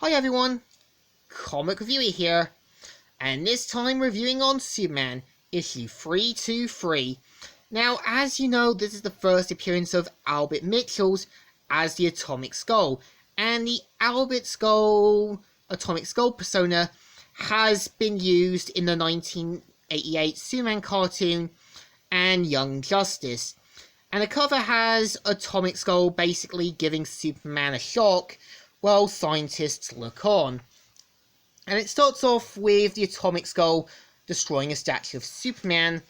Hi everyone, Comic Reviewer here, and this time reviewing on Superman, issue 323. Now, as you know, this is the first appearance of Albert Mitchell's as the Atomic Skull, and the Atomic Skull persona has been used in the 1988 Superman cartoon and Young Justice. And the cover has Atomic Skull basically giving Superman a shock while scientists look on. And it starts off with the Atomic Skull destroying a statue of Superman,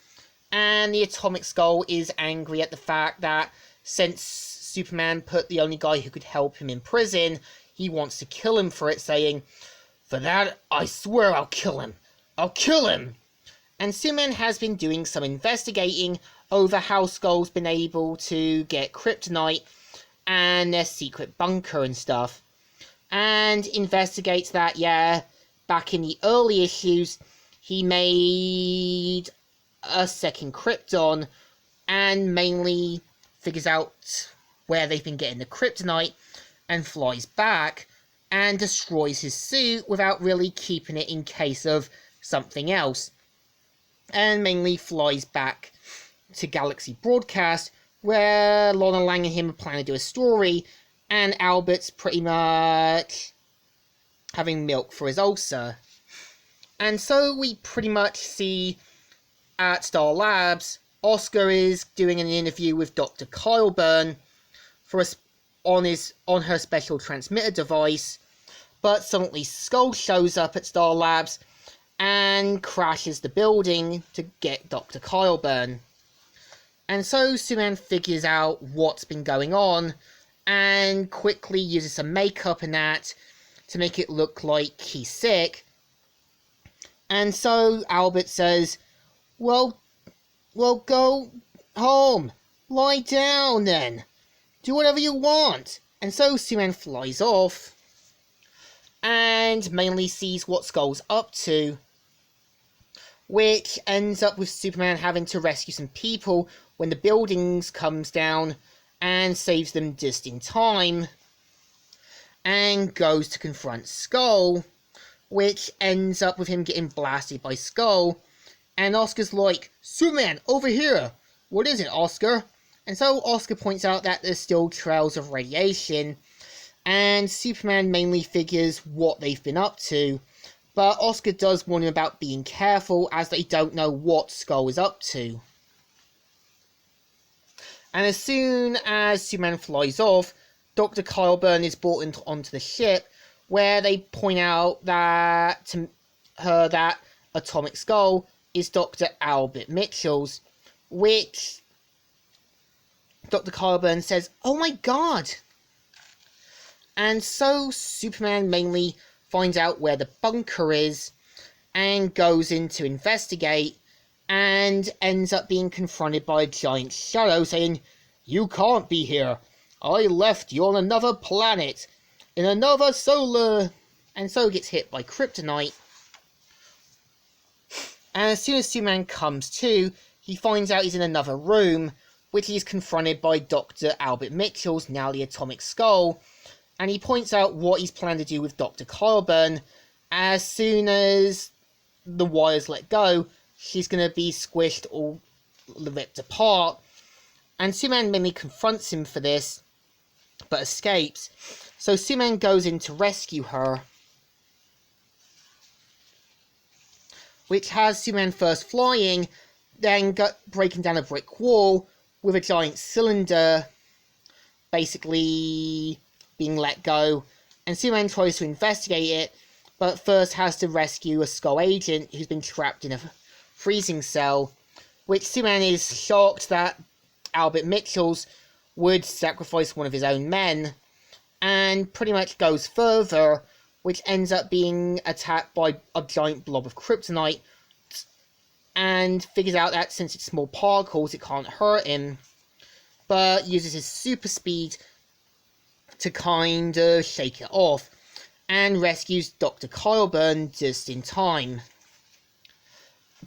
and the Atomic Skull is angry at the fact that since Superman put the only guy who could help him in prison, he wants to kill him for it, saying, "For that, I swear I'll kill him! I'll kill him!" And Superman has been doing some investigating over how Skull's been able to get kryptonite and their secret bunker and stuff. And investigates that, back in the early issues, he made a second Krypton and mainly figures out where they've been getting the kryptonite and flies back and destroys his suit without really keeping it in case of something else. And mainly flies back to Galaxy Broadcast, where Lorna Lang and him are planning to do a story, and Albert's pretty much having milk for his ulcer. And so we pretty much see at Star Labs, Oscar is doing an interview with Dr. Kyle Byrne on her special transmitter device, but suddenly Skull shows up at Star Labs and crashes the building to get Dr. Kyle Byrne. And so Superman figures out what's been going on and quickly uses some makeup and that to make it look like he's sick. And so Albert says, well, go home. Lie down then. Do whatever you want. And so Superman flies off and mainly sees what Skull's up to, which ends up with Superman having to rescue some people when the buildings comes down and saves them just in time, and goes to confront Skull, which ends up with him getting blasted by Skull, and Oscar's like, "Superman, over here! What is it, Oscar?" And so Oscar points out that there's still trails of radiation, and Superman mainly figures what they've been up to, but Oscar does warn him about being careful as they don't know what Skull is up to. And as soon as Superman flies off, Dr. Kyle Byrne is brought onto the ship, where they point out that to her that Atomic Skull is Dr. Albert Mitchell's, which Dr. Kyle Byrne says, "Oh my god!" And so Superman mainly finds out where the bunker is and goes in to investigate, and ends up being confronted by a giant shadow saying, "You can't be here. I left you on another planet, in another solar," and so gets hit by kryptonite. And as soon as Superman comes to, he finds out he's in another room, which he's confronted by Dr. Albert Mitchell's, now the Atomic Skull, and he points out what he's planned to do with Dr. Kyle Byrne. As soon as the wires let go, she's going to be squished or ripped apart, and Superman mainly confronts him for this, but escapes. So Superman goes in to rescue her, which has Superman first flying, then breaking down a brick wall with a giant cylinder basically being let go, and Superman tries to investigate it, but first has to rescue a Skull agent who's been trapped in a freezing cell, which Superman is shocked that Albert Mitchell's would sacrifice one of his own men, and pretty much goes further, which ends up being attacked by a giant blob of kryptonite, and figures out that since it's small particles it can't hurt him, but uses his super speed to kind of shake it off, and rescues Dr. Kyle Byrne just in time.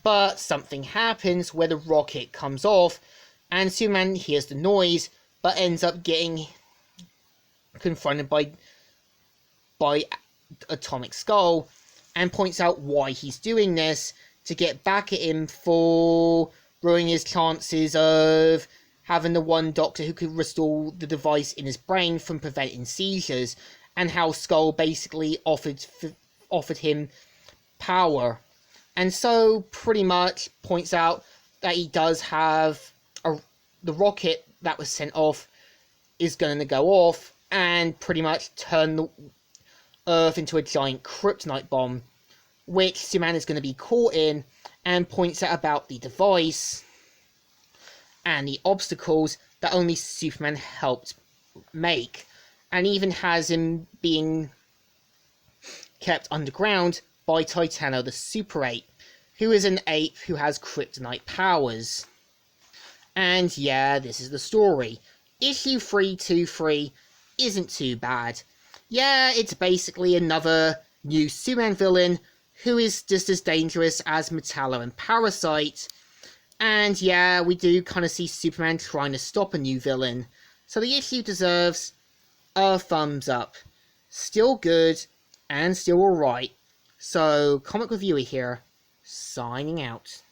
But something happens where the rocket comes off, and Superman hears the noise, but ends up getting confronted by Atomic Skull, and points out why he's doing this, to get back at him for ruining his chances of having the one doctor who could restore the device in his brain from preventing seizures, and how Skull basically offered him power. And so pretty much points out that he does have the rocket that was sent off is going to go off and pretty much turn the Earth into a giant kryptonite bomb, which Superman is going to be caught in, and points out about the device and the obstacles that only Superman helped make, and even has him being kept underground by Titano the Super Ape, who is an ape who has kryptonite powers. And yeah, this is the story. Issue 323 isn't too bad. Yeah, it's basically another new Superman villain who is just as dangerous as Metallo and Parasite. And yeah, we do kind of see Superman trying to stop a new villain. So the issue deserves a thumbs up. Still good and still alright. So, Comic Reviewer here, signing out.